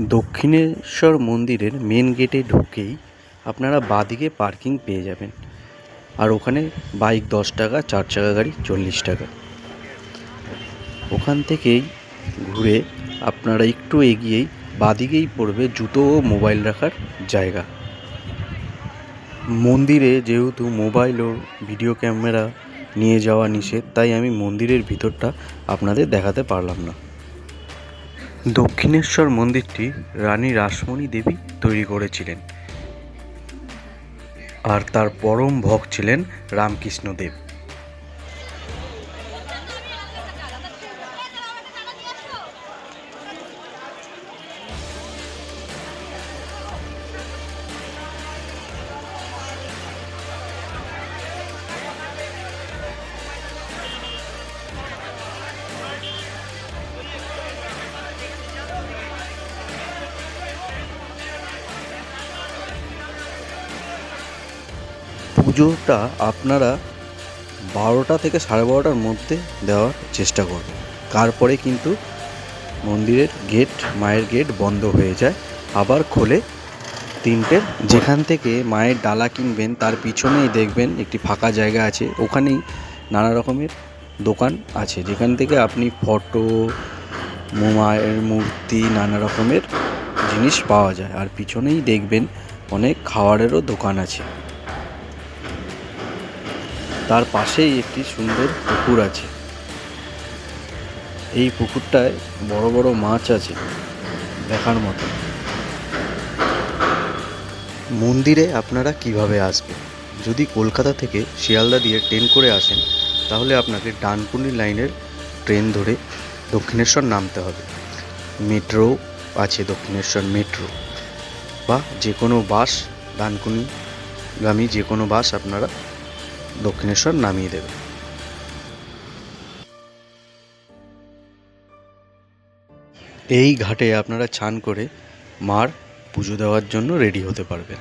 দক্ষিণেশ্বর মন্দিরের মেন গেটে ঢুকেই আপনারা বাঁদিকে পার্কিং পেয়ে যাবেন। আর ওখানে বাইক 10 টাকা, 4 চাকা গাড়ি 40 টাকা। ওখান থেকেই ঘুরে আপনারা একটু এগিয়েই বাঁদিকেই পড়বে জুতো ও মোবাইল রাখার জায়গা। মন্দিরে যেহেতু মোবাইল ও ভিডিও ক্যামেরা নিয়ে যাওয়া নিষেধ, তাই আমি মন্দিরের ভিতরটা আপনাদের দেখাতে পারলাম না। দক্ষিণেশ্বর মন্দিরটি রানী রাসমণি দেবী তৈরি করেছিলেন, আর তার পরম ভক্ত ছিলেন রামকৃষ্ণদেব। পুজোটা আপনারা 12টা থেকে 12:30টার মধ্যে দেওয়ার চেষ্টা করবেন। তারপরে কিন্তু মন্দিরের গেট, মায়ের গেট বন্ধ হয়ে যায়, আবার খোলে 3টে। যেখান থেকে মায়ের ডালা কিনবেন তার পিছনেই দেখবেন একটি ফাঁকা জায়গা আছে, ওখানেই নানা রকমের দোকান আছে, যেখান থেকে আপনি ফটো, মায়ের মূর্তি, নানা রকমের জিনিস পাওয়া যায়। আর পিছনেই দেখবেন অনেক খাবারেরও দোকান আছে। তার পাশেই একটি সুন্দর পুকুর আছে। এই পুকুরটায় বড় বড় মাছ আছে দেখার মতো। মন্দিরে আপনারা কিভাবে আসবেন? যদি কলকাতা থেকে শিয়ালদা দিয়ে ট্রেন করে আসেন, তাহলে আপনাকে ডানকুনি লাইনের ট্রেন ধরে দক্ষিণেশ্বর নামতে হবে। মেট্রো আছে, দক্ষিণেশ্বর মেট্রো, বা যে কোনো বাস, ডানকুনিগামী যে কোনো বাস আপনারা দক্ষিণেশ্বর নামিয়ে দেবে। এই ঘাটে আপনারা চান করে মার পুজো দেওয়ার জন্য রেডি হতে পারবেন।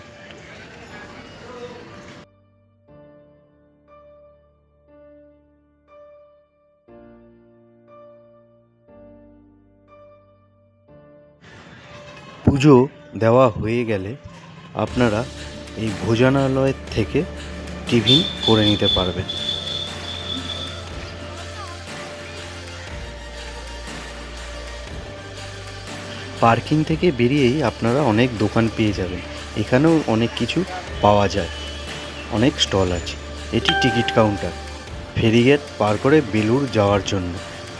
পুজো দেওয়া হয়ে গেলে আপনারা এই ভোজনালয়ের থেকে টিফিন করে নিতে পারবেন। পার্কিং থেকে বেরিয়েই আপনারা অনেক দোকান পেয়ে যাবেন। এখানেও অনেক কিছু পাওয়া যায়, অনেক স্টল আছে। এটি টিকিট কাউন্টার। ফেরিঘাট পার করে বেলুড় যাওয়ার জন্য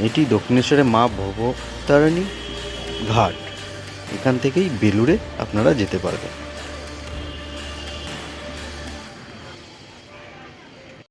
এটি দক্ষিণেশ্বরের মা ভবতারিণী ঘাট। এখান থেকেই বেলুড়ে আপনারা যেতে পারবেন।